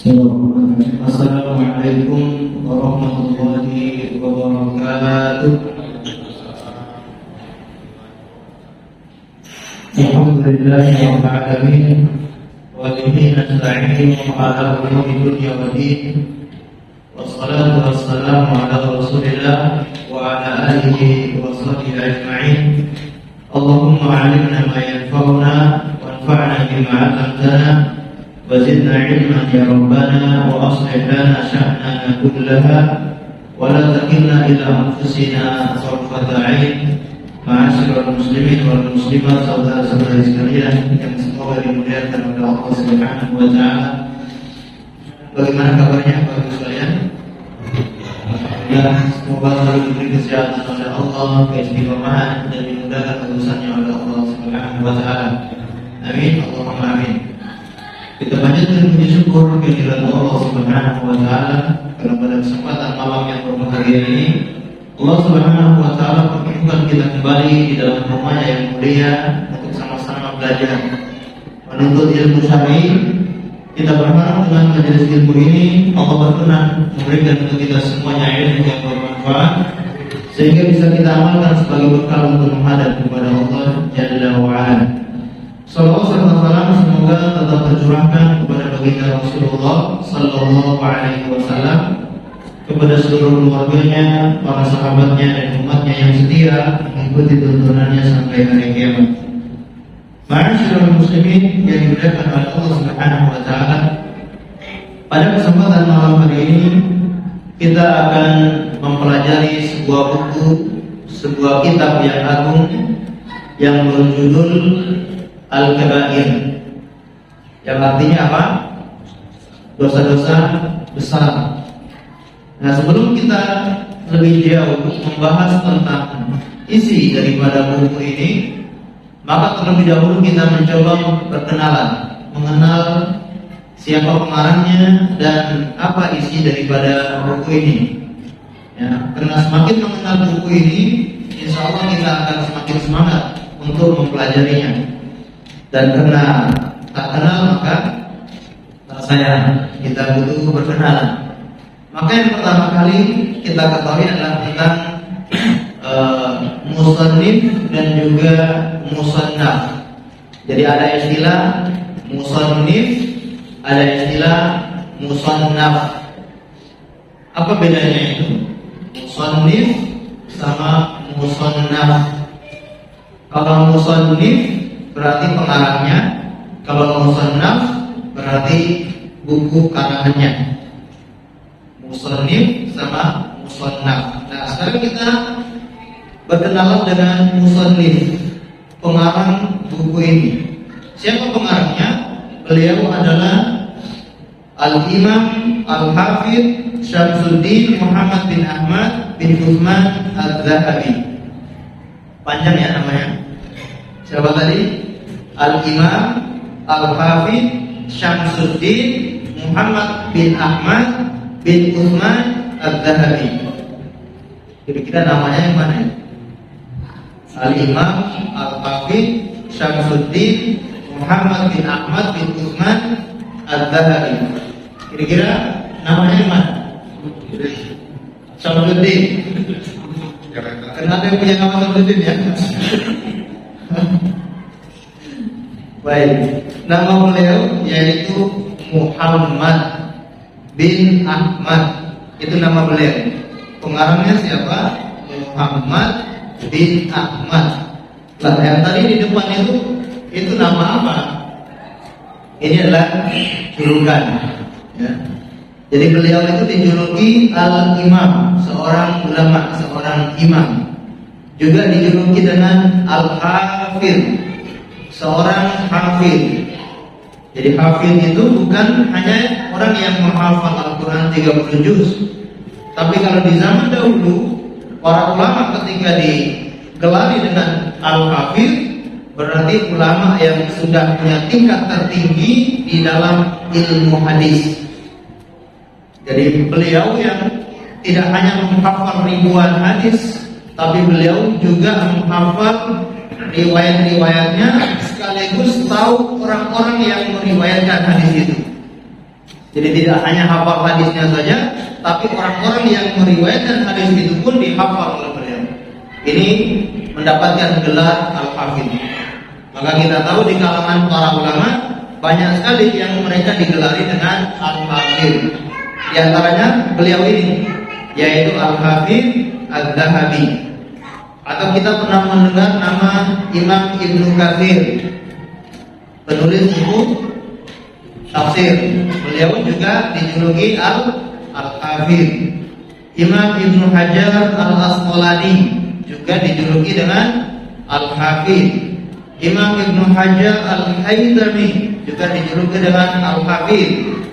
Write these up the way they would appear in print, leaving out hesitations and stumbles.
Assalamualaikum warahmatullahi wabarakatuh. Alhamdulillahirabbil alamin wa bihi nasta'inu ala umuri dunya waddin. Wassalatu wassalamu ala Rasulillah wa ala alihi wa sahbihi ajma'in. Allahumma 'allimna ma yanfa'una wanfa'na bima 'allamtana وزدنا علما يا ربنا وأصلح لنا شأننا كلها ولا تكلنا إلى أنفسنا طرفة عين. Ma'asyiral muslimin wal muslimat, saudara-saudara sekalian yang semoga dimuliakan oleh Allah Subhanahu wa taala. Bagaimana kabarnya Bapak sekalian? Alhamdulillah, semoga selalu diberi kesehatan oleh Allah, keistiqomahan dan dimudahkan urusannya oleh Allah Subhanahu wa taala. Amin, Allahumma amin. Kita panjatkan puji syukur kehadirat Allah Subhanahu wa taala karena pada kesempatan malam yang berbahagia ini Allah Subhanahu wa taala pertemukan kita kembali di dalam rumahnya yang mulia untuk sama-sama belajar menuntut ilmu syar'i. Kita berharap dengan majelis ilmu ini Allah berkenan memberikan untuk kita semuanya ilmu yang bermanfaat sehingga bisa kita amalkan sebagai bekal untuk menghadap kepada Allah Jalla wa Ala. Salawat serta salam semoga tetap tercurahkan kepada baginda Rasulullah Sallallahu Alaihi Wasallam, kepada seluruh keluarganya, para sahabatnya dan umatnya yang setia mengikuti tuntunannya sampai hari kiamat. Ma'asyiral muslimin yang dimuliakan oleh Allah Subhanahu wa taala. Pada kesempatan malam hari ini kita akan mempelajari sebuah buku, sebuah kitab yang agung yang berjudul Al-Kabair, yang artinya apa? Dosa-dosa besar. Nah, sebelum kita lebih jauh membahas tentang isi daripada buku ini, maka terlebih dahulu kita mencoba berkenalan, mengenal siapa pengarangnya dan apa isi daripada buku ini. Ya, karena semakin mengenal buku ini, insya Allah kita akan semakin semangat untuk mempelajarinya. Dan karena tak kenal maka tak sayang, kita butuh berkenalan. Maka yang pertama kali kita ketahui adalah tentang musannif dan juga musannaf. Jadi ada istilah musannif, ada istilah musannaf. Apa bedanya itu? Musannif sama musannaf. Kalau musannif berarti pengarangnya, kalau musannaf berarti buku karangannya. Musannif sama musannaf. Nah, sekarang kita berkenalan dengan musannif, pengarang buku ini. Siapa pengarangnya? Beliau adalah Al-Imam Al-Hafidh Syamsuddin Muhammad bin Ahmad bin Uthman Al-Zahabi. Panjang ya namanya. Siapa tadi? Al-Imam Al-Hafidh Syamsuddin Muhammad bin Ahmad bin Uthman Al-Zahabi. Kira-kira namanya yang mana ya? Al-Imam Al-Hafidh Syamsuddin Muhammad bin Ahmad bin Uthman Al-Zahabi. Kira-kira namanya yang mana? Syamsuddin. Karena ada yang punya nama Syamsuddin ya. Baik, nama beliau yaitu Muhammad bin Ahmad. Itu nama beliau. Pengarangnya siapa? Muhammad bin Ahmad. Lah, yang tadi di depan itu nama apa? Ini adalah julukan. Ya. Jadi beliau itu dijuluki Al-Imam, seorang ulama, seorang imam. Juga dijuluki dengan Al-Hafidh, seorang hafidh. Jadi hafidh itu bukan hanya orang yang menghafal Al-Quran 30 juz. Tapi kalau di zaman dahulu, para ulama ketika digelari dengan Al-Hafidh, berarti ulama yang sudah punya tingkat tertinggi di dalam ilmu hadis. Jadi beliau yang tidak hanya menghafal ribuan hadis, tapi beliau juga menghafal riwayat-riwayatnya sekaligus tahu orang-orang yang meriwayatkan hadis itu. Jadi tidak hanya hafal hadisnya saja, tapi orang-orang yang meriwayatkan hadis itu pun dihafal oleh beliau. Ini mendapatkan gelar Al-Hafidh. Maka kita tahu di kalangan para ulama banyak sekali yang mereka digelari dengan Al-Hafidh. Di antaranya beliau ini, yaitu Al-Hafidh Adz-Dzahabi. Atau kita pernah mendengar nama Imam Ibnu Katsir, penulis buku tafsir. Beliau juga dijuluki Al-Hafidh. Imam Ibnu Hajar Al-Asqalani juga dijuluki dengan Al-Hafidh. Imam Ibnu Hajar Al-Haythami juga dijuluki dengan Al-Hafidh.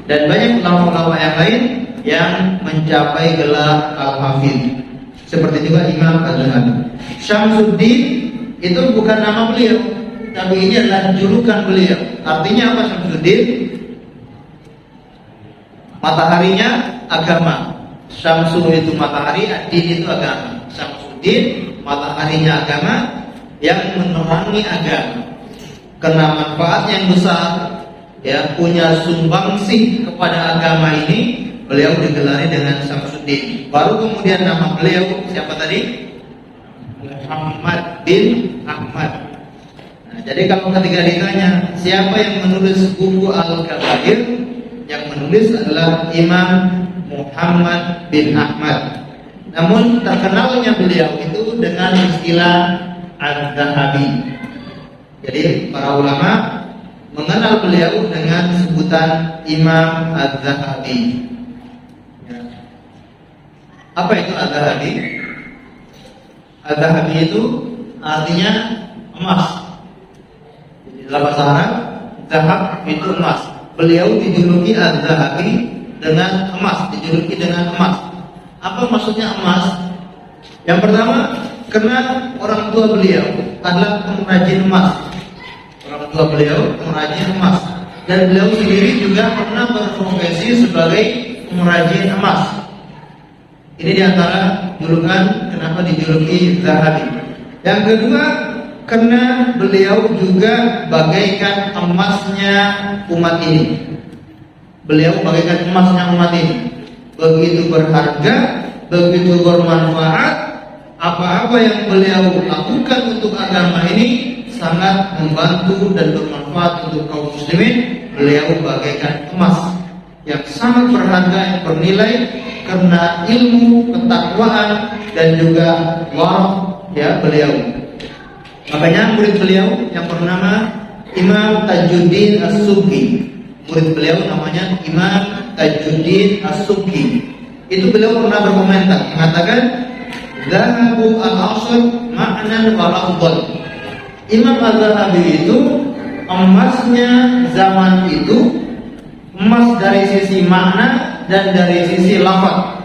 Dan banyak ulama-ulama yang lain yang mencapai gelar Al-Hafidh. Seperti juga Imam Az-Zahabi. Syamsuddin itu bukan nama beliau, tapi ini adalah julukan beliau. Artinya apa Syamsuddin? Mataharinya agama. Syamsu itu matahari, Ad-Din itu agama. Syamsuddin mataharinya agama yang menerangi agama. Karena manfaat yang besar, ya, punya sumbangsih kepada agama ini, beliau digelari dengan Syamsuddin. Baru kemudian nama beliau siapa tadi? Muhammad bin Ahmad. Nah, jadi kalau ketika ditanya siapa yang menulis buku Al-Kabair, yang menulis adalah Imam Muhammad bin Ahmad. Namun terkenalnya beliau itu dengan istilah Az-Dzahabi. Jadi para ulama mengenal beliau dengan sebutan Imam Az-Dzahabi. Apa itu Az-Dzahabi? Az-Dzahabi itu artinya emas. Dalam bahasa Arab, zahab itu emas. Beliau dijuluki Az-Dzahabi dengan emas, dijuluki dengan emas. Apa maksudnya emas? Yang pertama, karena orang tua beliau adalah pengrajin emas. Orang tua beliau pengrajin emas, dan beliau sendiri juga pernah berprofesi sebagai pengrajin emas. Ini diantara julukan kenapa dijuluki Zahabi. Yang kedua, karena beliau juga bagaikan emasnya umat ini. Beliau bagaikan emasnya umat ini. Begitu berharga, begitu bermanfaat. Apa-apa yang beliau lakukan untuk agama ini sangat membantu dan bermanfaat untuk kaum muslimin. Beliau bagaikan emas yang sangat berharga, yang bernilai karena ilmu, ketakwaan dan juga warok, ya, beliau. Makanya murid beliau yang bernama Imam Tajuddin As-Subki, murid beliau namanya Imam Tajuddin As-Subki. Itu beliau pernah berkomentar mengatakan, "Zahabu al-asr ma'nan wa lafdhan." Imam Az-Zahabi itu emasnya zaman itu, emas dari sisi makna dan dari sisi lafaz.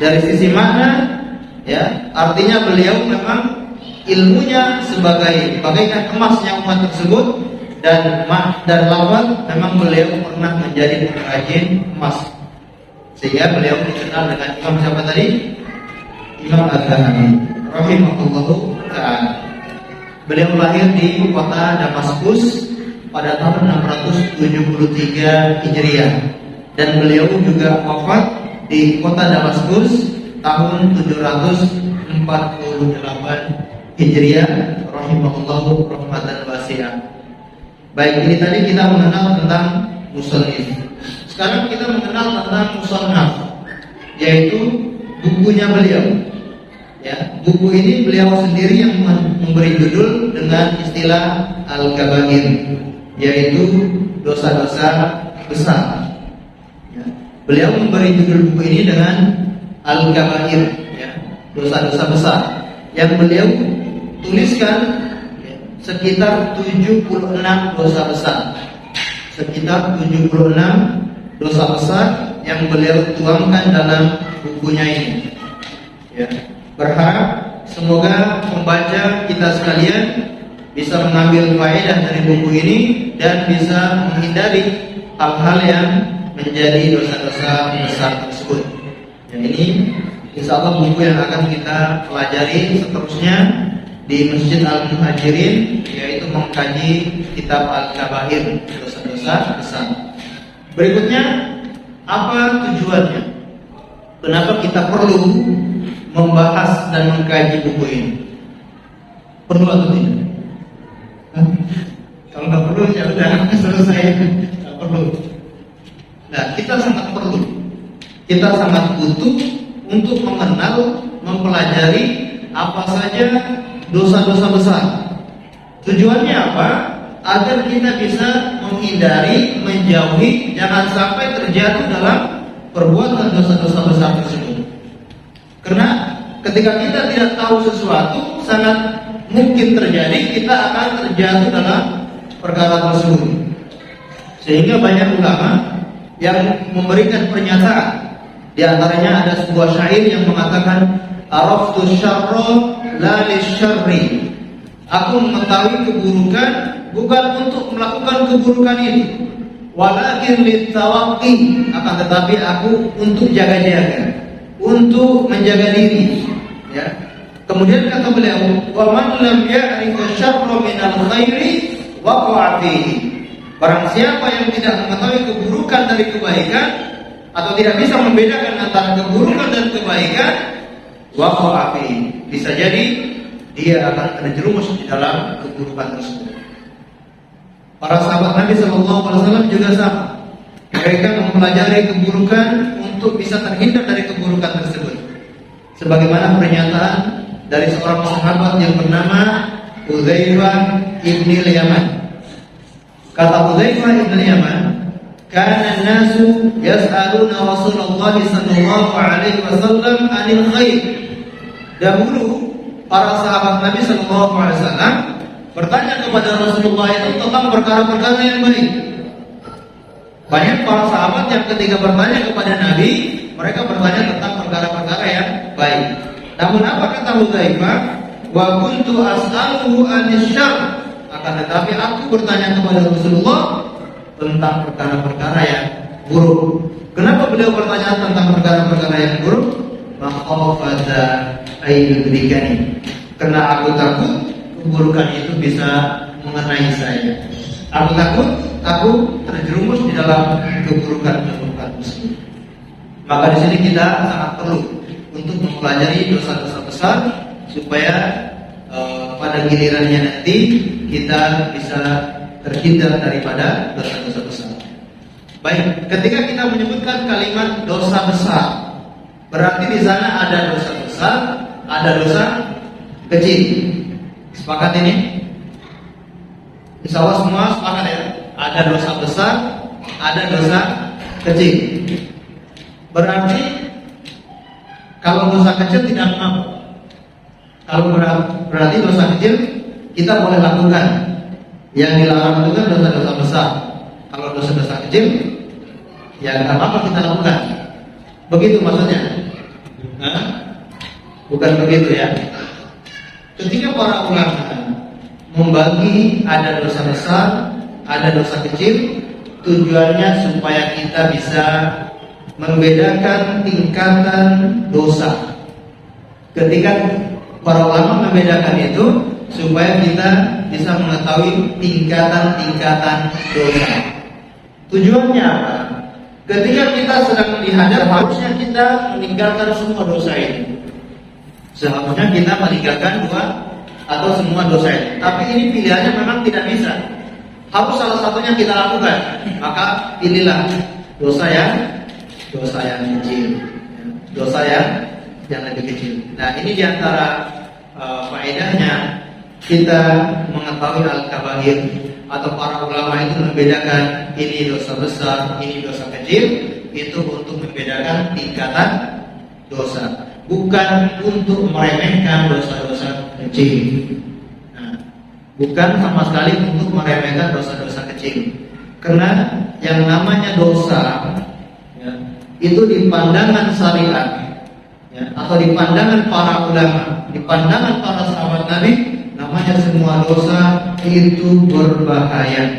Dari sisi makna, ya, artinya beliau memang ilmunya sebagai bagaikan emasnya umat tersebut, dan lafaz memang beliau pernah menjadi pengrajin emas, sehingga beliau dikenal dengan Imam siapa tadi? Imam Az-Zahabi rahimahullahu ta'ala. Beliau lahir di kota Damaskus pada tahun 673 Hijriah, dan beliau juga wafat di kota Damaskus tahun 748 Hijriah rahimahullahu rahmatan wasi'ah. Baik, ini tadi kita mengenal tentang musannif. Sekarang kita mengenal tentang musannaf, yaitu bukunya beliau. Ya, buku ini beliau sendiri yang memberi judul dengan istilah Al-Kabair, yaitu dosa-dosa besar. Ya, beliau memberi judul buku ini dengan Al-Kabair, ya, dosa-dosa besar, yang beliau tuliskan sekitar 76 dosa besar. Sekitar 76 dosa besar yang beliau tuangkan dalam bukunya ini. Ya, berharap semoga pembaca kita sekalian bisa mengambil faedah dari buku ini dan bisa menghindari hal-hal yang menjadi dosa-dosa besar tersebut. Ya, ini insya Allah buku yang akan kita pelajari seterusnya di Masjid Al-Muhajirin, yaitu mengkaji kitab Al-Kabair, dosa-dosa besar. Berikutnya Apa tujuannya? Kenapa kita perlu membahas dan mengkaji buku ini? Perlu atau tidak? Kalau nggak perlu ya udah selesai. Nggak perlu. Nah, kita sangat perlu. Kita sangat butuh untuk mengenal, mempelajari apa saja dosa-dosa besar. Tujuannya apa? Agar kita bisa menghindari, menjauhi, jangan sampai terjatuh dalam perbuatan dosa-dosa besar tersebut. Karena ketika kita tidak tahu sesuatu, sangat mungkin terjadi kita akan terjatuh dalam perkara tersebut. Sehingga banyak ulama yang memberikan pernyataan. Di antaranya ada sebuah syair yang mengatakan, "Araftu syarra la lisyarri." Aku mengetahui keburukan bukan untuk melakukan keburukan itu, walakin litawaqqi, akan tetapi aku untuk jaga-jaga, untuk menjaga diri, ya. Kemudian kata beliau, "Wa man lam ya'rif syarra minal khairi waqa'a fihi." Barang siapa yang tidak mengetahui keburukan dari kebaikan atau tidak bisa membedakan antara keburukan dan kebaikan, waqa'a fihi, bisa jadi dia akan terjerumus di dalam keburukan tersebut. Para sahabat Nabi SAW juga sama. Mereka mempelajari keburukan untuk bisa terhindar dari keburukan tersebut. Sebagaimana pernyataan dari seorang sahabat yang bernama Hudzaifah ibn al-Yaman. Kata Hudzaifah ibn al-Yaman, "Kana an-nasu yas'aluna Rasulullah sallallahu alaihi wasallam 'anil khair." Dahulu para sahabat Nabi sallallahu alaihi wasallam bertanya kepada Rasulullah itu tentang perkara-perkara yang baik. Banyak para sahabat yang ketika bertanya kepada Nabi, mereka bertanya tentang perkara-perkara yang baik. Namun apa kata Hudzaifah? "Wa kuntu as'aluhu 'anil syarr." Akan tetapi aku bertanya kepada Rasulullah tentang perkara-perkara yang buruk. Kenapa beliau bertanya tentang perkara-perkara yang buruk? Makhafata ayyudrikani, karena aku takut keburukan itu bisa mengenai saya. Aku takut aku terjerumus di dalam keburukan-keburukan tersebut. Maka di sini kita sangat perlu untuk mempelajari dosa-dosa besar supaya pada gilirannya nanti kita bisa terhindar daripada dosa-dosa besar. Baik, ketika kita menyebutkan kalimat dosa besar, berarti di sana ada dosa besar, ada dosa kecil. Sepakat ini? Insya Allah semua sepakat ya. Ada dosa besar, ada dosa kecil. Berarti kalau dosa kecil tidak mengapa. Kalau berarti dosa kecil kita boleh lakukan. Yang dilarang itu kan dosa-dosa besar. Kalau dosa-dosa kecil, ya tidak apa-apa kita lakukan. Begitu maksudnya? Bukan begitu ya. Ketika para ulama membagi ada dosa besar, ada dosa kecil, tujuannya supaya kita bisa membedakan tingkatan dosa. Ketika para ulama membedakan itu, supaya kita bisa mengetahui tingkatan-tingkatan dosa. Tujuannya apa? Ketika kita sedang dihadap, harusnya kita meninggalkan semua dosa ini. Seharusnya kita meninggalkan dua atau semua dosa ini. Tapi ini pilihannya memang tidak bisa. Harus salah satunya kita lakukan. Maka pilihlah dosa yang kecil, dosa yang lebih kecil. Nah, ini diantara faedahnya kita mengetahui al-kabair, atau para ulama itu membedakan ini dosa besar, ini dosa kecil, itu untuk membedakan tingkatan dosa, bukan untuk meremehkan dosa-dosa kecil. Nah, bukan sama sekali untuk meremehkan dosa-dosa kecil, karena yang namanya dosa ya, itu di pandangan syariat ya, atau di pandangan para ulama, di pandangan para sahabat Nabi, namanya semua dosa itu berbahaya.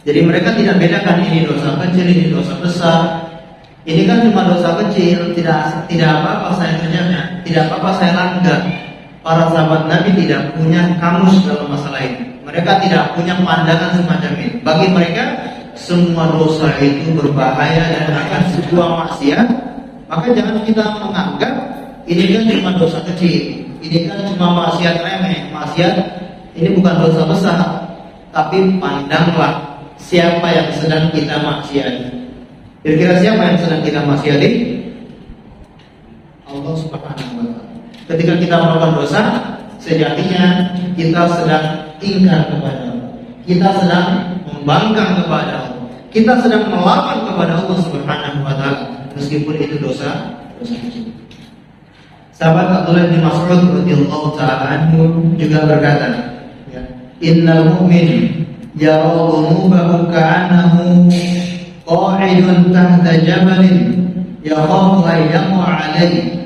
Jadi mereka tidak bedakan ini dosa kecil, ini dosa besar. Ini kan cuma dosa kecil, tidak apa-apa saya kerjanya, tidak apa-apa saya langgar. Para sahabat Nabi tidak punya kamus dalam masalah ini. Mereka tidak punya pandangan semacam ini. Bagi mereka semua dosa itu berbahaya dan akan sebuah maksiat, maka jangan kita menganggap ini kan cuma dosa kecil, ini kan cuma maksiat remeh, maksiat ini bukan dosa besar. Tapi pandanglah siapa yang sedang kita maksiati. Kira-kira siapa yang sedang kita maksiati? Allah Subhanahu wa Ta'ala. Ketika kita melakukan dosa, sejatinya kita sedang ingkar kepada Allah, kita sedang membangkang kepada Allah, kita sedang melawan kepada Allah Subhanahu wa Ta'ala, meskipun itu dosa kecil. Sahabat Abdullah bin Mas'ud radhiyallahu ta'ala anhu juga berkata, ya, innal mu'min yara dhunubahu ka'annahu qa'idun tahta jabalin yakhafu an yaqa 'alaihi.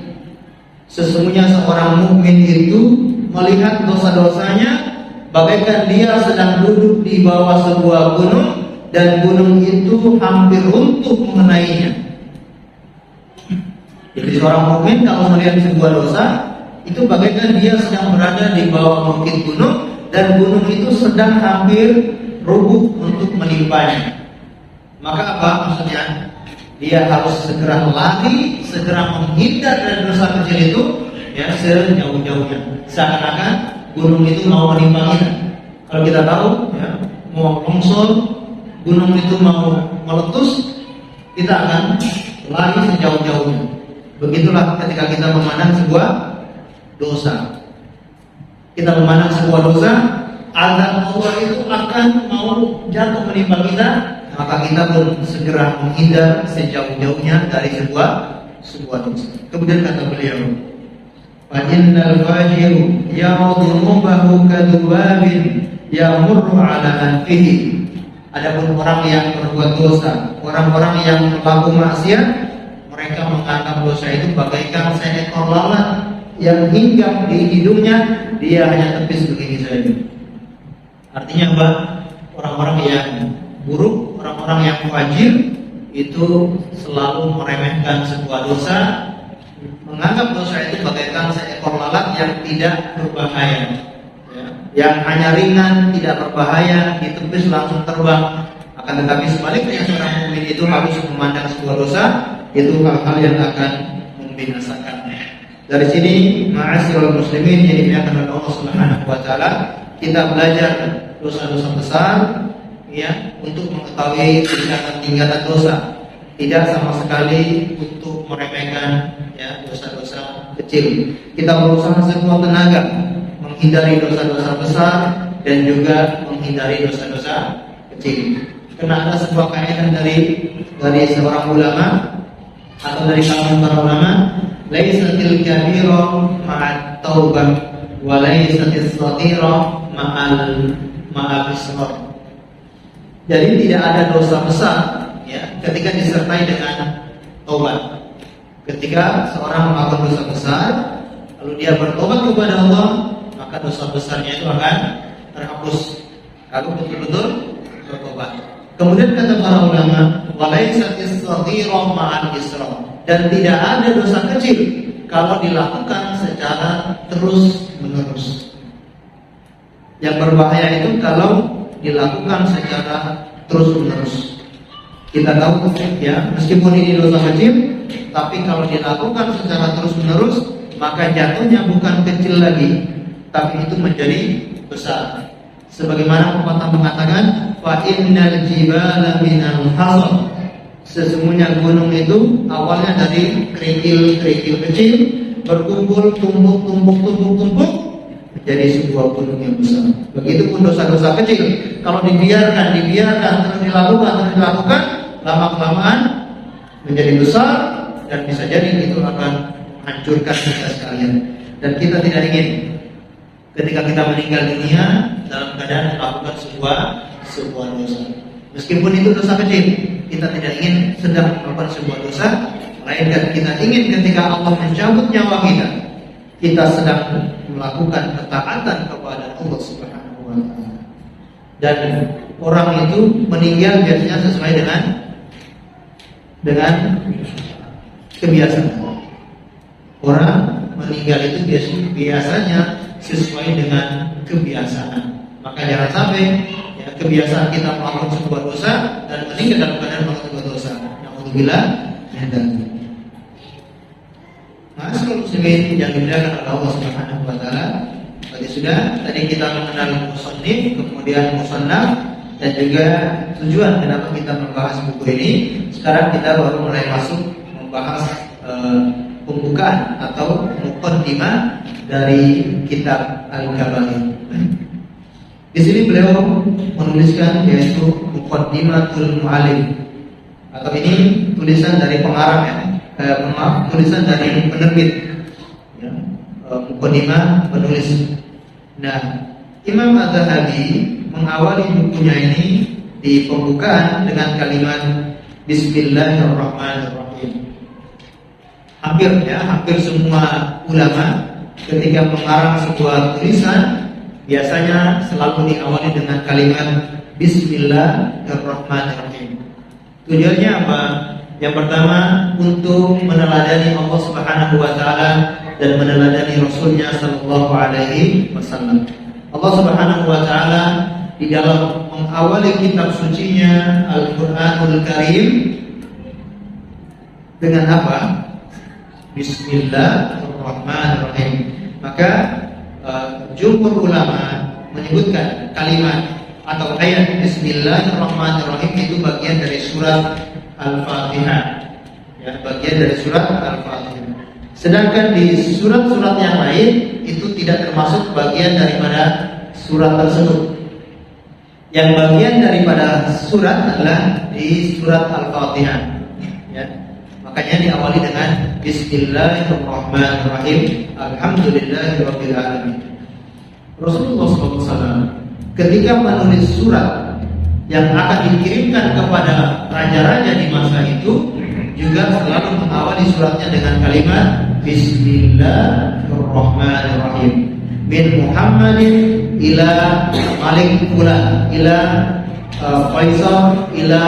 Sesungguhnya seorang mukmin itu melihat dosa-dosanya bagaikan dia sedang duduk di bawah sebuah gunung dan gunung itu hampir runtuh mengenainya. Jadi seorang mukmin kalau melihat sebuah dosa itu bagaikan dia sedang berada di bawah bukit gunung dan gunung itu sedang hampir rubuh untuk menimpanya. Maka apa maksudnya? Dia harus segera lari, segera menghindar dari dosa kecil itu, ya, sejauh-jauhnya. Seakan-akan gunung itu mau menimpa kita. Kalau kita tahu, ya, mau longsor, gunung itu mau meletus, kita akan lari sejauh-jauhnya. Begitulah ketika kita memandang sebuah dosa. Kita memandang sebuah dosa, azab Allah itu akan mau jatuh menimpa kita, maka kita pun segera menghindar sejauh-jauhnya dari sebuah dosa. Kemudian kata beliau, fa innal fajiru ya'dhunubahu kadubabin yamurru 'ala anfihi. Adapun orang yang berbuat dosa, orang-orang yang melakukan maksiat, mereka menganggap dosa itu bagaikan seekor lalat yang hinggap di hidungnya, dia hanya tepis begini saja. Artinya apa? Orang-orang yang buruk, orang-orang yang fajir itu selalu meremehkan sebuah dosa, menganggap dosa itu bagaikan seekor lalat yang tidak berbahaya, ya, yang hanya ringan, tidak berbahaya, ditepis langsung terbang. Akan tetapi sebaliknya seorang mukmin itu harus memandang sebuah dosa itu hal-hal yang akan membinasakannya. Dari sini, ma'asyiral muslimin yang dimuliakan oleh Allah Subhanahu wa Ta'ala, kita belajar dosa-dosa besar, ya, untuk mengetahui tingkatan dosa. Tidak sama sekali untuk meremehkan, ya, dosa-dosa kecil. Kita berusaha sekuat tenaga menghindari dosa-dosa besar dan juga menghindari dosa-dosa kecil. Karena ada sebuah kaidah dari seorang ulama atau dari kalangan para ulama, laisatil kabira ma'at taubah wa laisatis saghira ma'al israr. Jadi tidak ada dosa besar, ya, ketika disertai dengan taubat. Ketika seorang melakukan dosa besar lalu dia bertobat kepada Allah, maka dosa besarnya itu akan terhapus kalau betul-betul bertobat. Kemudian kata para ulama, walaisatis saghira ma'al israr, dan tidak ada dosa kecil kalau dilakukan secara terus-menerus. Yang berbahaya itu kalau dilakukan secara terus-menerus. Kita tahu, ya, meskipun ini dosa kecil, tapi kalau dilakukan secara terus-menerus, maka jatuhnya bukan kecil lagi, tapi itu menjadi besar. Sebagaimana pepatah mengatakan, fa innal jibala minal hasad. Sesungguhnya gunung itu awalnya dari kerikil-kerikil kecil berkumpul, tumpuk menjadi sebuah gunung yang besar. Begitupun dosa-dosa kecil, kalau dibiarkan terus dilakukan, lama-kelamaan menjadi besar dan bisa jadi itu akan menghancurkan kita sekalian. Dan kita tidak ingin ketika kita meninggal dunia dalam keadaan melakukan sebuah dosa. Meskipun itu dosa kecil, kita tidak ingin sedang melakukan sebuah dosa, melainkan kita ingin ketika Allah mencabut nyawa kita sedang melakukan ketaatan kepada Allah Subhanahu wa Ta'ala. Dan orang itu meninggal biasanya sesuai dengan kebiasaan. Orang meninggal itu biasanya sesuai dengan kebiasaan. Maka jangan sampai, ya, kebiasaan kita melakukan sebuah dosa dan meninggal dalam keadaan melakukan sebuah dosa. Alhamdulillah. Ma'asyiral muslimin yang dimuliakan oleh Allah Subhanahu wa taala. Tadi kita mengenal musannif, kemudian musannaf, dan juga tujuan kenapa kita membahas buku ini. Sekarang kita baru mulai masuk membahas pembukaan atau muqaddimah dari kitab Al-Kabair. Di sini beliau menuliskan yaitu Muqaddimatul Mu'allim, atau ini tulisan dari pengarang tulisan dari penerbit ya, Muqaddimah penulis. Nah, Imam Az-Zahabi mengawali bukunya ini di pembukaan dengan kalimat Bismillahirrahmanirrahim. Hampir semua ulama ketika mengarang sebuah tulisan biasanya selalu diawali dengan kalimat Bismillahirrahmanirrahim. Tujuannya apa? Yang pertama, untuk meneladani Allah Subhanahu wa taala dan meneladani Rasulnya sallallahu alaihi wasallam. Allah Subhanahu wa taala di dalam mengawali kitab sucinya Al-Qur'anul Karim dengan apa? Bismillahirrahmanirrahim. Maka jumhur ulama menyebutkan kalimat atau ayat Bismillahirrahmanirrahim itu bagian dari surat Al-Fatihah, ya, bagian dari surat Al-Fatihah. Sedangkan di surat-surat yang lain itu tidak termasuk bagian daripada surat tersebut. Yang bagian daripada surat adalah di surat Al-Fatihah, ya. Makanya diawali dengan Bismillahirrahmanirrahim. Alhamdulillahirabbil alamin. Rasulullah SAW ketika menulis surat yang akan dikirimkan kepada raja-raja di masa itu juga selalu mengawali suratnya dengan kalimat Bismillahirrahmanirrahim. Min Muhammadin ila Malik fulan, ila Faisal, ila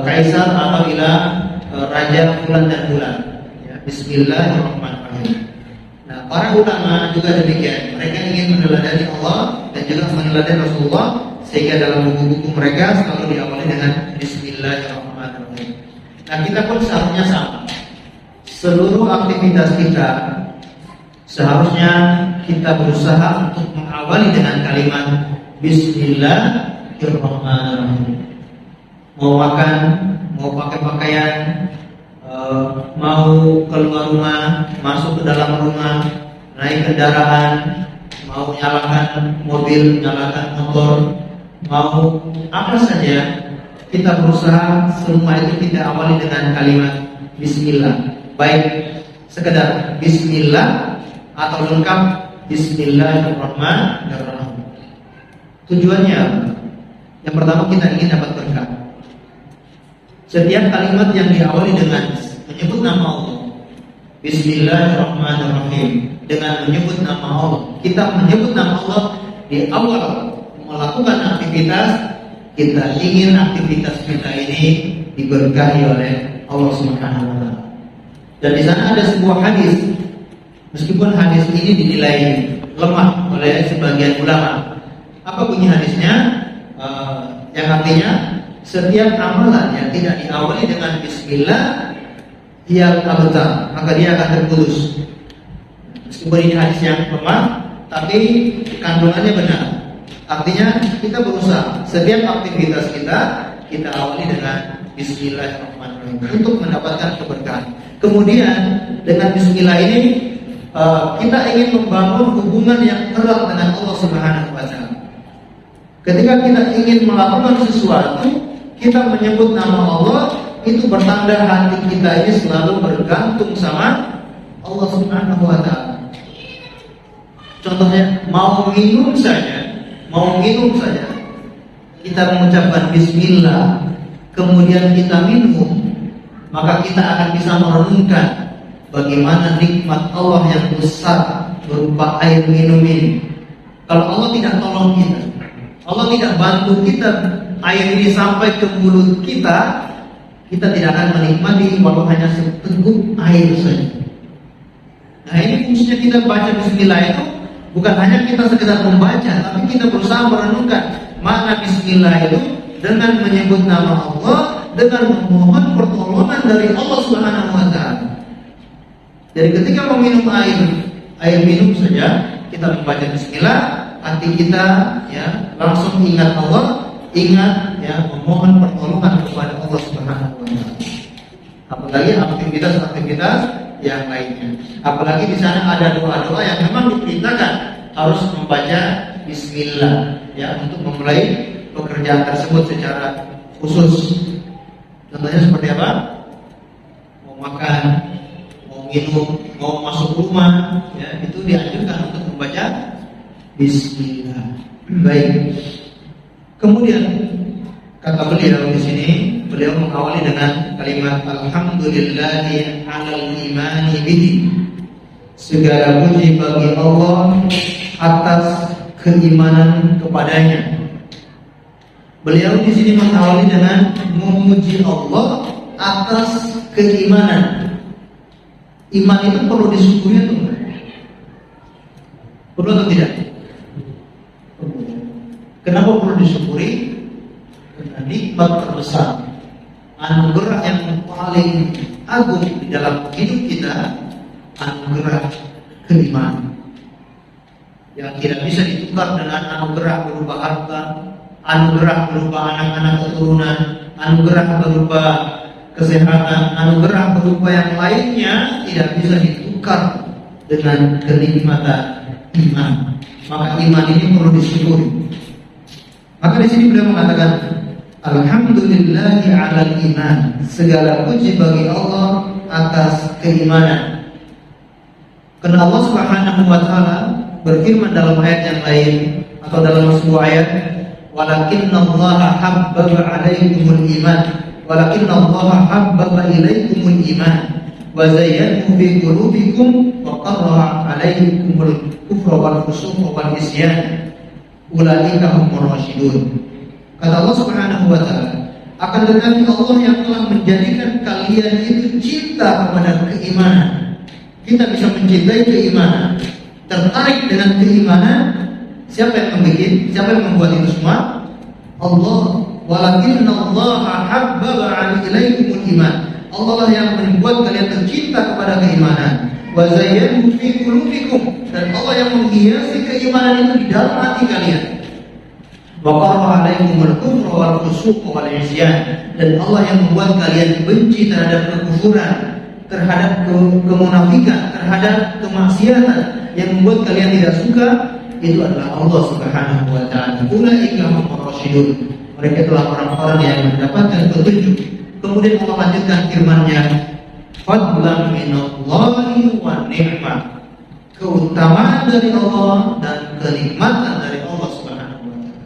Kaisar, atau ila Raja fulan dan fulan. Ya, Bismillahirrahmanirrahim. Nah, para ulama juga demikian. Mereka ingin meneladani Allah dan juga meneladani Rasulullah, sehingga dalam buku-buku mereka selalu diawali dengan Bismillahirrahmanirrahim. Nah, kita pun seharusnya sama. Seluruh aktivitas kita seharusnya kita berusaha untuk mengawali dengan kalimat Bismillahirrahmanirrahim. Mau makan, mau pakai pakaian, mau keluar rumah, masuk ke dalam rumah, naik kendaraan, mau nyalakan mobil, nyalakan motor, mau apa saja, kita berusaha semua itu kita awali dengan kalimat Bismillah. Baik sekedar Bismillah atau lengkap Bismillahirrahmanirrahim. Tujuannya yang pertama, kita ingin dapat berkah. Setiap kalimat yang diawali dengan menyebut nama Allah, Bismillahirrahmanirrahim, dengan menyebut nama Allah, kita menyebut nama Allah di awal melakukan aktivitas, kita ingin aktivitas kita ini diberkahi oleh Allah Subhanahu wa taala. Dan di sana ada sebuah hadis, meskipun hadis ini dinilai lemah oleh sebagian ulama. Apa bunyi hadisnya? Yang artinya setiap amalan yang tidak diawali dengan Bismillah ia tabata, maka dia akan terputus. Meskipun ini hadis yang lemah, tapi kandungannya benar. Artinya kita berusaha setiap aktivitas kita awali dengan Bismillahirrahmanirrahim untuk mendapatkan keberkahan. Kemudian dengan Bismillah ini kita ingin membangun hubungan yang erat dengan Allah Subhanahu wa taala. Ketika kita ingin melakukan sesuatu, kita menyebut nama Allah, itu bertanda hati kita ini selalu bergantung sama Allah Subhanahu wa taala. Contohnya, mau minum saja, kita mengucapkan Bismillah, kemudian kita minum, maka kita akan bisa merenungkan bagaimana nikmat Allah yang besar berupa air minum ini. Kalau Allah tidak tolong kita, Allah tidak bantu kita, air ini sampai ke mulut kita tidak akan menikmati walau hanya seteguk air saja. Nah, ini fungsinya kita baca Bismillah itu bukan hanya kita sekedar membaca, tapi kita berusaha merenungkan makna bismillah itu dengan menyebut nama Allah, dengan memohon pertolongan dari Allah Subhanahu wa taala. Jadi ketika meminum air minum saja kita membaca bismillah, hati kita ya langsung ingat Allah, ingat ya memohon pertolongan kepada Allah Subhanahu wa taala. Apalagi aktivitas yang lainnya. Apalagi di sana ada doa-doa yang memang diperintahkan harus membaca bismillah ya untuk memulai pekerjaan tersebut secara khusus. Contohnya seperti apa? Mau makan, mau minum, mau masuk rumah, ya itu dianjurkan untuk membaca bismillah. Baik. Kemudian kata beliau di sini, beliau mengawali dengan kalimat alhamdulillahi 'alal imani bihi. Segala puji bagi Allah atas keimanan kepadanya. Beliau di sini mengawali dengan memuji Allah atas keimanan. Iman itu perlu disyukuri atau enggak? Perlu atau tidak? Kenapa perlu disyukuri? Karena nikmat terbesar, anugerah yang paling agung di dalam hidup kita, anugerah keimanan yang tidak bisa ditukar dengan anugerah berupa harta, anugerah berupa anak-anak keturunan, anugerah berupa kesehatan, anugerah berupa yang lainnya tidak bisa ditukar dengan kenikmatan iman. Maka iman ini perlu disyukuri. Maka di sini beliau mengatakan alhamdulillahi 'alal iman. Segala puji bagi Allah atas keimanan. Karena Allah Subhanahu wa taala berfirman dalam ayat yang lain atau dalam sebuah ayat, walakinnallaha habbaba 'alaikumul iman, walakinnallaha habbaba ilaikumul iman wa zayyanahu fi qulubikum wa qarraha 'alaikumul kufra wal fusuqa wal isyan ulaika humur rasyidun. Kata Allah Subhanahu wa taala, akan tetapi Allah yang telah menjadikan kalian itu cinta kepada keimanan. Kita bisa mencintai keimanan, tertarik dengan keimanan. Siapa yang membuat? Siapa yang membuat itu semua? Allah. Walakinnallaha habbaba ilaikumul iman. Allah lah yang membuat kalian tercinta kepada keimanan. Wa zayyanahu fi qulubikum, dan Allah yang menghiasi keimanan itu di dalam hati kalian. Wa qarraha 'alaikumul kufra wal fusuqa wal isyan, dan Allah yang membuat kalian benci terhadap kekufuran, terhadap kemunafikan, terhadap kemaksiatan, yang membuat kalian tidak suka, itu adalah Allah Subhanahu wa taala. Ulaika humur rasyidun. Mereka itulah orang-orang yang mendapatkan petunjuk. Kemudian Allah lanjutkan firman-Nya, fadlan minallahi wa ni'mah. Keutamaan dari Allah dan kenikmatan dari Allah Subhanahu wa taala.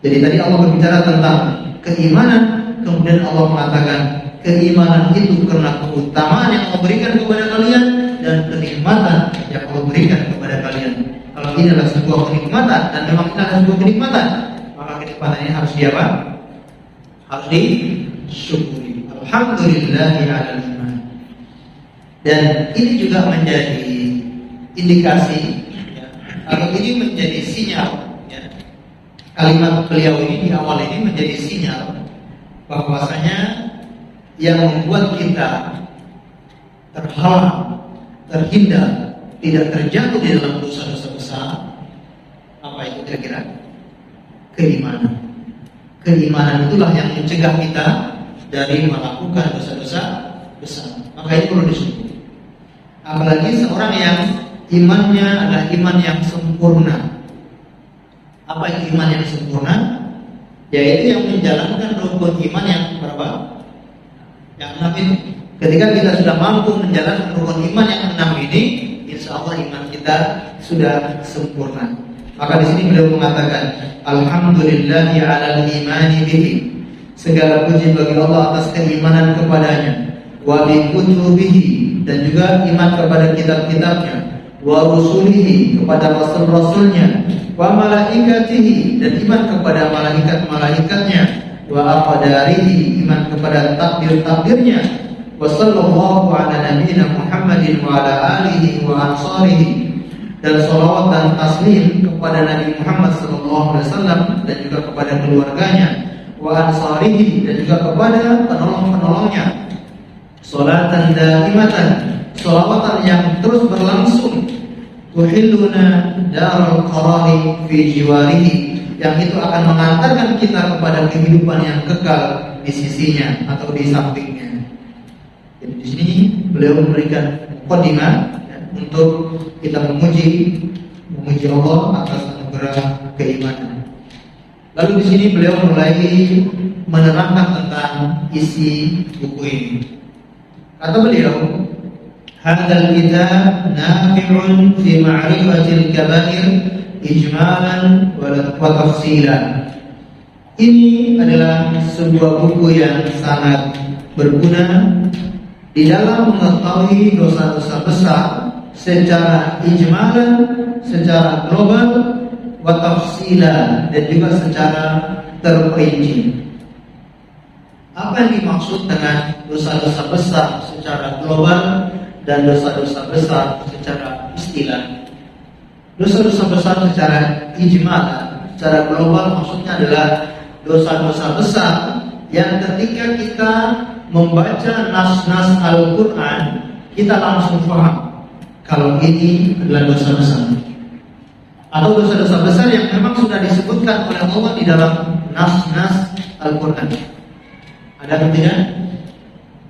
Jadi tadi Allah berbicara tentang keimanan, kemudian Allah mengatakan keimanan itu karena keutamaan yang Allah berikan kepada kalian dan kenikmatan yang Allah berikan kepada kalian. Kalau ini adalah sebuah kenikmatan dan memang ini adalah sebuah kenikmatan, maka kenikmatan ini harus diapa? Harus disyukuri. Alhamdulillahi 'alal iman. Dan ini juga menjadi indikasi ya, atau ini menjadi sinyal ya. Kalimat beliau ini di awal ini menjadi sinyal bahwasanya yang membuat kita terhalang, terhindar, tidak terjatuh di dalam dosa-dosa besar, apa itu kira-kira? Keimanan. Keimanan itulah yang mencegah kita dari melakukan dosa-dosa besar. Maka itu perlu disyukuri. Apalagi seorang yang imannya adalah iman yang sempurna. Apa itu iman yang sempurna? Yaitu yang menjalankan rukun iman yang berapa? Yang 6 ini. Ketika kita sudah mampu menjalankan rukun iman yang 6 ini, insya Allah iman kita sudah sempurna. Maka di sini beliau mengatakan, alhamdulillahi 'alal imani bihi. Segala puji bagi Allah atas keimanan kepadanya, wa bi kutubihi, dan juga iman kepada kitab-kitabnya, wa rusulihi, kepada rasul-rasulnya, wa malaikatihi, dan iman kepada malaikat-malaikatnya, wa aqdarihi, iman kepada takdir-takdirnya, wa sallallahu ala nabiyyina Muhammadin wa ala alihi wa ansarihi, dan salawat dan taslim kepada Nabi Muhammad sallallahu SAW dan juga kepada keluarganya, wa ansarihi dan juga kepada penolong-penolongnya, sholatan daimatan, sholawatan yang terus berlangsung, tuhilluna darul qarari fi jiwarihi, yang itu akan mengantarkan kita kepada kehidupan yang kekal di sisinya atau di sampingnya. Jadi di sini beliau memberikan mukadimah untuk kita memuji Allah atas anugerah keimanan. Lalu di sini beliau mulai menerangkan tentang isi buku ini. Kata beliau, hadzal kitab nafi'un fi ma'rifatil kabair ijmalan wa tafsilan. Ini adalah sebuah buku yang sangat berguna di dalam mengetahui dosa-dosa besar secara ijmalan, secara global, wa tafsilan, dan juga secara terperinci. Apa yang dimaksud dengan dosa-dosa besar secara global dan dosa-dosa besar secara istilah? Dosa-dosa besar secara ijmalan, secara global maksudnya adalah dosa-dosa besar yang ketika kita membaca nas-nas Al-Quran, kita langsung paham kalau ini adalah dosa besar, atau dosa-dosa besar yang memang sudah disebutkan oleh Allah di dalam nas-nas Al-Quran. Ada atau tidak?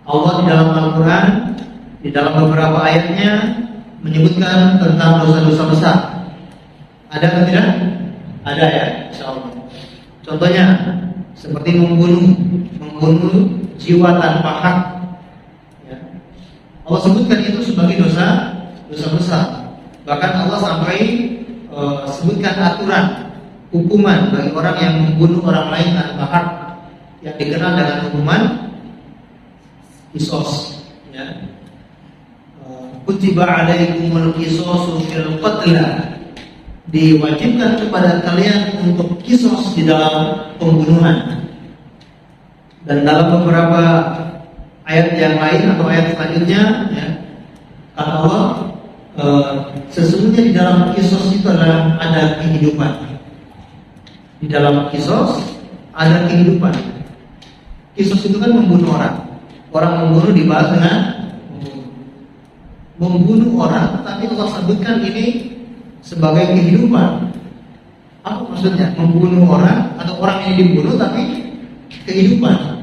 Allah di dalam Al-Quran, di dalam beberapa ayatnya menyebutkan tentang dosa-dosa besar. Ada atau tidak? Ada ya, insyaallah. Contohnya seperti membunuh jiwa tanpa hak. Ya. Allah sebutkan itu sebagai dosa besar. Bahkan Allah sampai sebutkan aturan hukuman bagi orang yang membunuh orang lain tanpa hak, yang dikenal dengan hukuman qisas. Ya. Kutiba alaikumul qisasu fil qatla, diwajibkan kepada kalian untuk qisas di dalam pembunuhan. Dan dalam beberapa ayat yang lain atau ayat selanjutnya, ya, kata Allah, sesungguhnya di dalam qisas itu ada kehidupan. Di dalam qisas ada kehidupan. Qisas itu kan membunuh orang. Orang membunuh dibalas dengan membunuh orang, tapi Allah sebutkan ini sebagai kehidupan. Apa maksudnya? Membunuh orang atau orang ini dibunuh tapi kehidupan.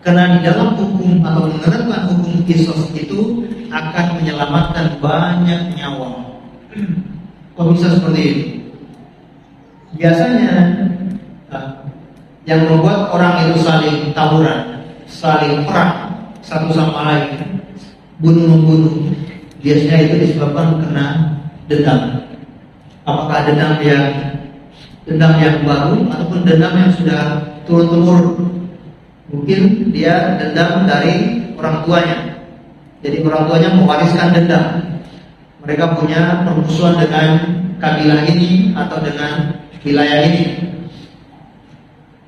Karena di dalam hukum atau menerapkan hukum qisas itu akan menyelamatkan banyak nyawa. Kok bisa seperti ini? Biasanya yang membuat orang itu saling tawuran, saling perang satu sama lain, bunuh-membunuh, biasanya itu disebabkan karena dendam. Apakah dendam yang baru ataupun dendam yang sudah turun-temurun? Mungkin dia dendam dari orang tuanya. Jadi orang tuanya mewariskan dendam. Mereka punya permusuhan dengan kabilah ini atau dengan wilayah ini.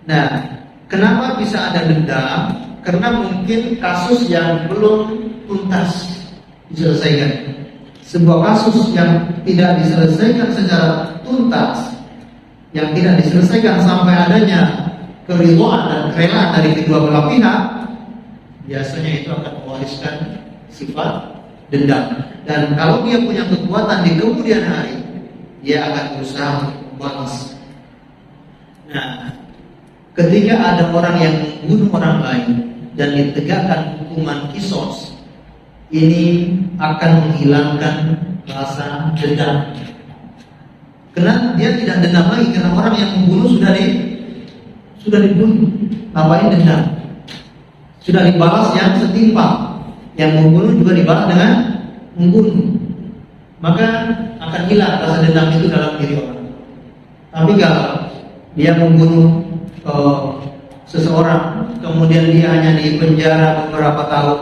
Nah, kenapa bisa ada dendam? Karena mungkin kasus yang belum tuntas diselesaikan. Sebuah kasus yang tidak diselesaikan secara tuntas, yang tidak diselesaikan sampai adanya keridhaan dan kerelaan dari kedua belah pihak, biasanya itu akan mewariskan sifat dendam. Dan kalau dia punya kekuatan di kemudian hari, dia akan berusaha untuk membalas. Nah, ketika ada orang yang membunuh orang lain dan ditegakkan hukuman qisas, ini akan menghilangkan rasa dendam. Karena dia tidak dendam lagi, karena orang yang membunuh sudah dibunuh. Ngapain dendam? Sudah dibalas yang setimpal. Yang membunuh juga dibalas dengan membunuh. Maka akan hilang rasa dendam itu dalam diri orang. Tapi kalau dia membunuh seseorang, kemudian dia hanya di penjara beberapa tahun,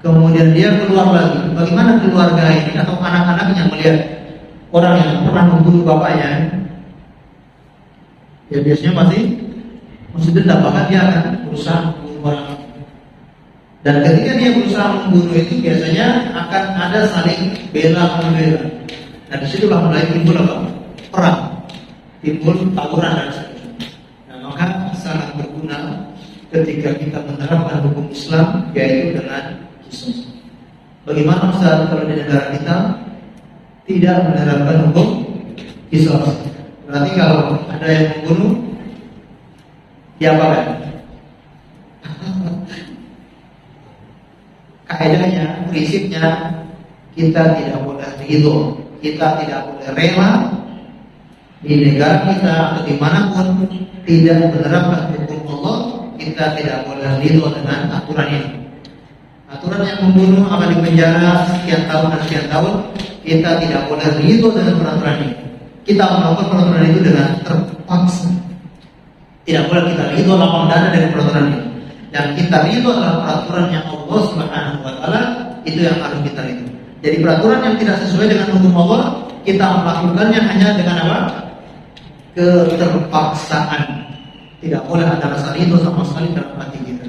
kemudian dia keluar lagi, bagaimana keluarga ini atau anak-anaknya melihat orang yang pernah membunuh bapaknya? Ya biasanya masih dendam, bahkan dia akan berusaha membunuh orang. Dan ketika dia berusaha membunuh itu biasanya akan ada saling bela-membela. Dan disitulah mulai timbul apa? Perang. timbul tawuran dan sebagainya. Nah, maka sangat berguna ketika kita menerapkan hukum Islam, yaitu dengan kisos. Bagaimana Ustaz kalau di negara kita tidak menerapkan hukum kisos? Berarti kalau ada yang membunuh, diapakan? Kaidahnya, prinsipnya, kita tidak boleh ridho, kita tidak boleh rela di negara kita atau dimanapun tidak menerapkan hukum Allah. Kita tidak boleh ridho dengan aturan ini. Aturan yang membunuh akan dipenjara sekian tahun dan sekian tahun, kita tidak boleh ridho dengan peraturan ini. Kita melakukan peraturan itu dengan terpaksa. Tidak boleh kita ridho lapang dada dengan peraturan ini. Yang kita ridho adalah peraturan yang Allah Subhanahu wa Ta'ala, itu yang harus kita ridho. Jadi peraturan yang tidak sesuai dengan hukum Allah, kita melakukannya hanya dengan apa? Keterpaksaan. Tidak boleh ada rasa ridho sama sekali dalam hati kita.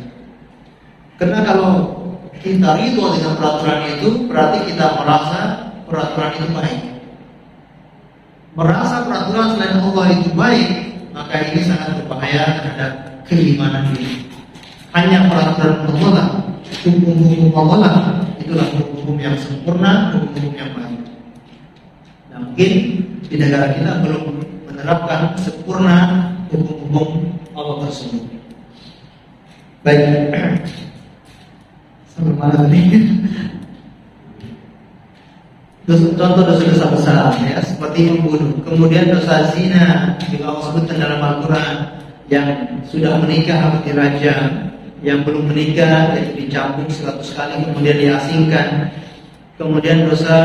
Karena kalau kita ridho dengan peraturan itu, berarti kita merasa peraturan itu baik. Merasa peraturan selain Allah itu baik, maka ini sangat berbahaya terhadap keimanan diri. Hanya peraturan Allah, hukum-hukum Allah, itulah hukum-hukum yang sempurna, hukum-hukum yang baik. Nah, mungkin di negara kita belum menerapkan sempurna hukum-hukum Allah tersebut. Baik, sampai mana tadi? Contoh dosa-dosa besar, ya, seperti membunuh. Kemudian dosa zina, juga Allah sebutkan dalam Al-Quran, yang sudah menikah harus dirajam, yang belum menikah yaitu dicambuk 100 kali kemudian diasingkan. Kemudian dosa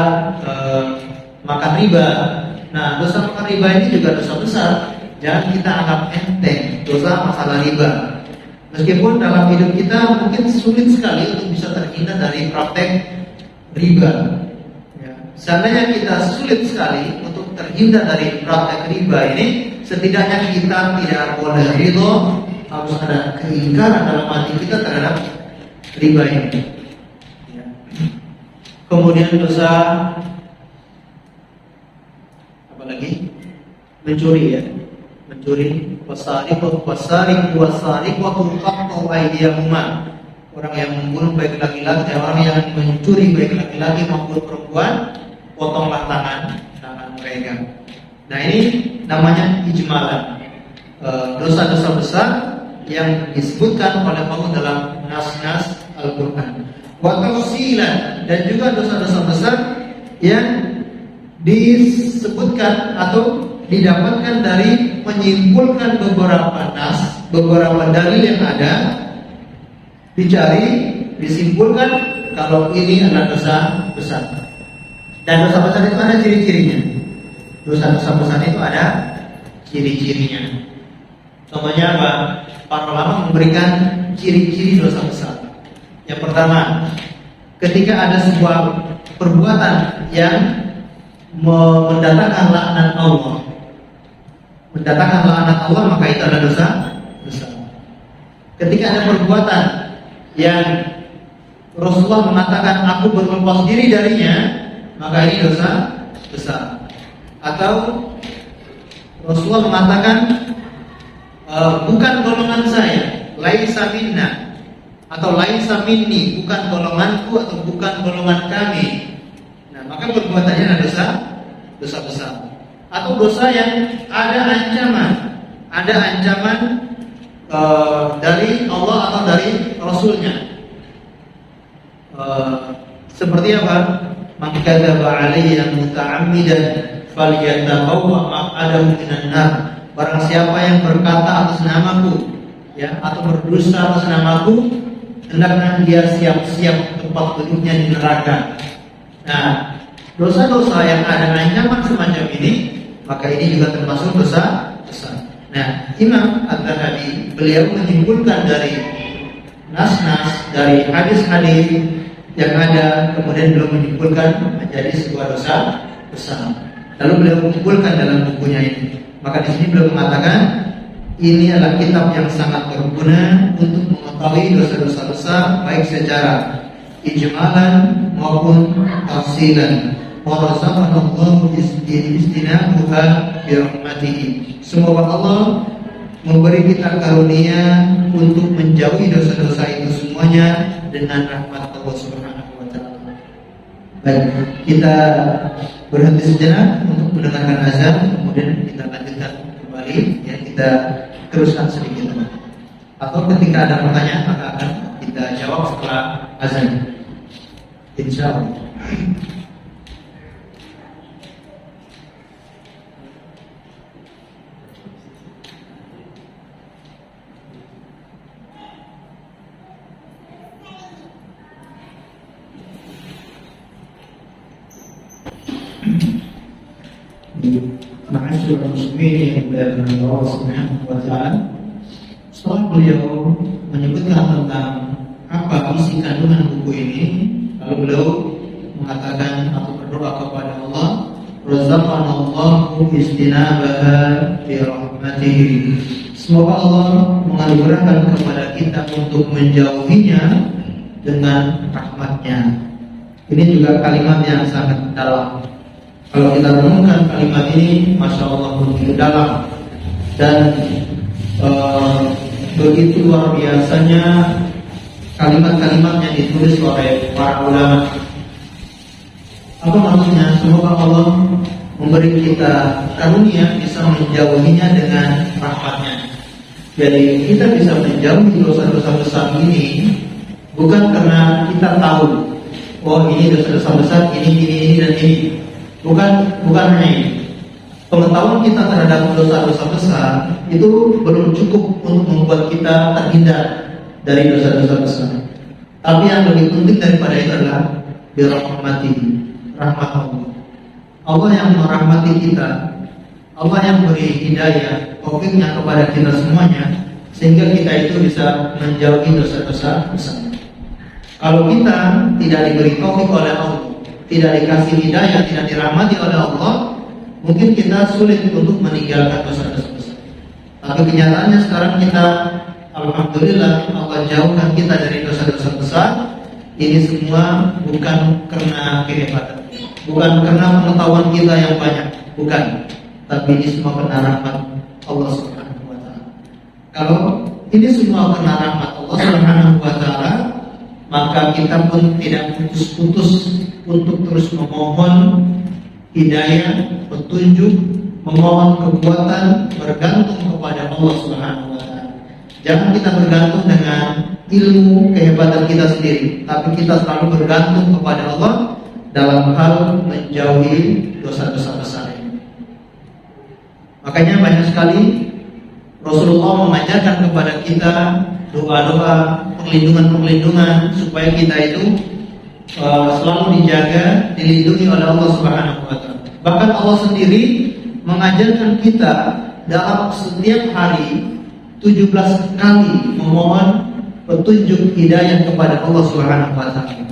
makan riba. Nah, dosa makan riba ini juga dosa besar. Jangan kita anggap enteng dosa masalah riba. Meskipun dalam hidup kita mungkin sulit sekali untuk bisa terhindar dari praktek riba. Ya. Seandainya kita sulit sekali untuk terhindar dari praktek riba ini, setidaknya kita tidak boleh ridho, harus ada keingkaran dalam hati kita terhadap riba ini. Ya. Kemudian dosa apa lagi? Mencuri, ya. Mencuri, wasariqu tuqattu aydiyahuma. Orang yang membunuh baik laki-laki, orang yang mencuri baik laki-laki maupun perempuan, potonglah tangan mereka. Nah, ini namanya ijmalan. Dosa-dosa besar yang disebutkan oleh Allah dalam nas-nas Al-Quran. Wa tafsilan, dan juga dosa-dosa besar yang disebutkan atau didapatkan dari menyimpulkan beberapa nas, beberapa dalil yang ada, dicari, disimpulkan kalau ini adalah dosa besar. Dan dosa besar itu ada ciri-cirinya. Dosa-dosa besar itu ada ciri-cirinya. Contohnya apa? Para ulama memberikan ciri-ciri dosa besar. Yang pertama, ketika ada sebuah perbuatan yang mendatangkan laknat Allah, maka itu adalah dosa besar. Ketika ada perbuatan yang Rasulullah mengatakan aku berlepas diri darinya, maka ini dosa besar. Atau Rasulullah mengatakan bukan golongan saya, laisa minna, atau laisa minni, bukan golonganku atau bukan golongan kami. Nah, maka perbuatannya adalah dosa besar. Atau dosa yang ada ancaman dari Allah atau dari Rasulnya. Seperti apa? Man kadzaba alayya muta'ammidan falyatabawwa maq'adahu minan nar. Barang siapa yang berkata atas namaku, ya, atau berdusta atas namaku, hendaknya dia siap-siap tempat duduknya di neraka. Nah, dosa-dosa yang ada ancaman semacam ini, maka ini juga termasuk dosa besar. Nah, Imam At-Tahawi beliau menyimpulkan dari nas-nas, dari hadis-hadis yang ada, kemudian beliau menyimpulkan menjadi sebuah dosa besar. Lalu beliau menyimpulkan dalam bukunya ini. Maka di sini beliau mengatakan ini adalah kitab yang sangat berguna untuk mengetahui dosa-dosa besar, baik secara ijmalan maupun tafsilan. wa razaqanallahu istinabuha bi rahmatihi. Semoga Allah memberi kita karunia untuk menjauhi dosa-dosa itu semuanya dengan rahmat Allah Subhanahu wa taala. Baik, kita berhenti sejenak untuk mendengarkan azan, kemudian kita lanjutkan kembali, ya, kita teruskan sedikit. Atau ketika ada pertanyaan maka akan kita jawab setelah azan. Insyaallah. Ma'asyiral muslimin yang dimuliakan Allah Subhanahu wa taala. Setelah beliau menyebutkan tentang apa isi kandungan buku ini, lalu beliau mengatakan atau berdoa kepada Allah, razaqanallahu istinabaha bi rahmatihi. Semoga Allah menganugerahkan kepada kita untuk menjauhinya dengan rahmatnya. Ini juga kalimat yang sangat dalam. Kalau kita renungkan kalimat ini, masya Allah begitu dalam dan begitu luar biasanya kalimat-kalimat yang ditulis oleh para ulama. Apa maksudnya? Semoga Allah memberi kita karunia bisa menjauhinya dengan rahmatnya. Jadi kita bisa menjauhi dosa-dosa besar ini bukan karena kita tahu, oh ini dosa-dosa besar, ini dan ini. Bukan hanya ini. Pengetahuan kita terhadap dosa-dosa besar itu belum cukup untuk membuat kita terhindar dari dosa-dosa besar. Tapi yang lebih penting daripada itu adalah birahmati, rahmat Allah. Allah yang merahmati kita, Allah yang beri hidayah, taufiknya kepada kita semuanya, sehingga kita itu bisa menjauhi dosa-dosa besar. Kalau kita tidak diberi taufik oleh Allah, tidak dikasih hidayah, tidak dirahmati oleh Allah, mungkin kita sulit untuk meninggalkan dosa-dosa besar. Tapi kenyataannya sekarang kita, alhamdulillah, Allah jauhkan kita dari dosa-dosa besar. Ini semua bukan karena kehebatan, bukan karena pengetahuan kita yang banyak, bukan. Tapi ini semua karena rahmat Allah Subhanahu wa taala. Kalau ini semua karena rahmat Allah Subhanahu wa taala, maka kita pun tidak putus-putus untuk terus memohon hidayah, petunjuk, memohon kekuatan, bergantung kepada Allah Subhanahu wa taala. Jangan kita bergantung dengan ilmu kehebatan kita sendiri, tapi kita selalu bergantung kepada Allah dalam hal menjauhi dosa-dosa besar ini. Makanya banyak sekali Rasulullah mengajarkan kepada kita doa-doa perlindungan supaya kita itu selalu dijaga, dilindungi oleh Allah Subhanahu wa taala. Bahkan Allah sendiri mengajarkan kita dalam setiap hari 17 kali memohon petunjuk hidayah kepada Allah Subhanahu wa taala.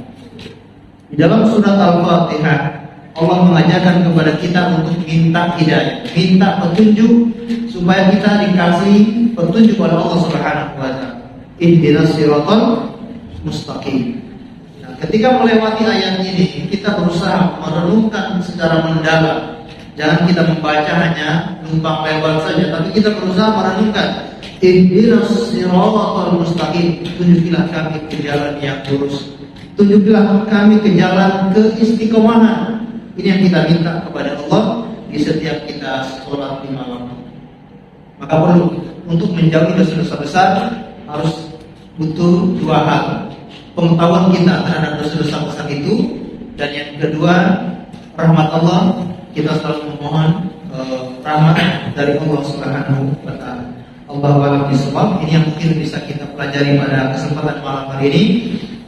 Di dalam surat Al-Fatihah, Allah mengajarkan kepada kita untuk minta hidayah, minta petunjuk supaya kita dikasih petunjuk oleh Allah Subhanahu wa taala. Ihdinas siratal mustaqim. Nah, ketika melewati ayat ini, kita berusaha merenungkan secara mendalam. Jangan kita membaca hanya numpang lewat saja, tapi kita berusaha merenungkan. Ihdinas siratal mustaqim. Tunjukilah kami ke jalan yang lurus. Tunjukilah kami ke jalan keistiqomahan. Ini yang kita minta kepada Allah di setiap kita sholat 5 waktu. Maka perlu untuk menjauhi dosa-dosa besar harus butuh 2 hal. Pengetahuan kita terhadap dosa-dosa besar itu, dan yang kedua rahmat Allah. Kita selalu memohon rahmat dari Allah Subhanahu wa taala. Allahu a'lam bishawab. Ini yang mungkin bisa kita pelajari pada kesempatan malam hari ini.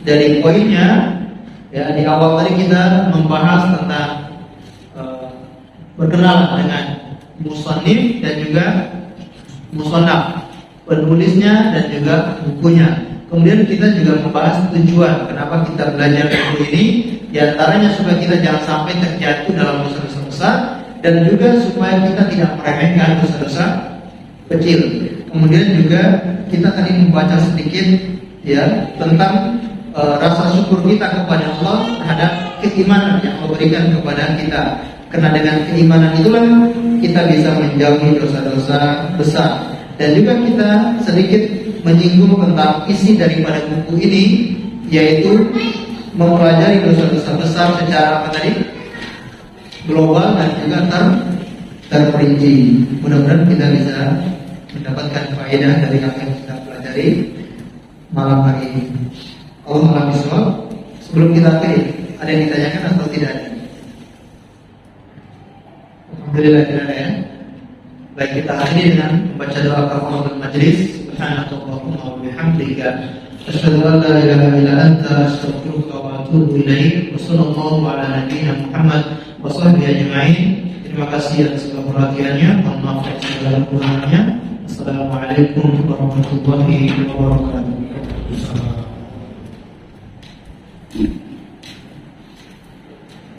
Dari poinnya, ya, di awal tadi kita membahas tentang berkenalan dengan musannif dan juga musannaf, penulisnya dan juga bukunya. Kemudian kita juga membahas tujuan kenapa kita belajar buku ini. Di antaranya supaya kita jangan sampai terjatuh dalam dosa-dosa besar, dan juga supaya kita tidak meremehkan dosa-dosa kecil. Kemudian juga kita tadi membaca sedikit, ya, tentang rasa syukur kita kepada Allah terhadap keimanan yang Allah berikan kepada kita. Karena dengan keimanan itulah kita bisa menjauhi dosa-dosa besar. Dan juga kita sedikit menyinggung tentang isi daripada buku ini, yaitu mempelajari dosa-dosa besar secara apa tadi? Global dan juga terperinci. Mudah-mudahan kita bisa mendapatkan faedah dari apa yang kita pelajari malam hari ini. Allah a'lam bishawab. Sebelum kita akhiri, ada yang ditanyakan atau tidak ada? Alhamdulillah tidak ada ya. Baik, kita akhiri dengan membaca doa kafaratul majlis. Subhanakallahumma wa bihamdika asyhadu an la ilaha illa anta astaghfiruka wa atubu ilaik. Wa sallallahu ala nabiyyina Muhammad wa sahbihi ajma'in. Terima kasih atas segala perhatiannya. Mohon maaf atas segala kekurangannya. Assalamualaikum warahmatullahi wabarakatuh.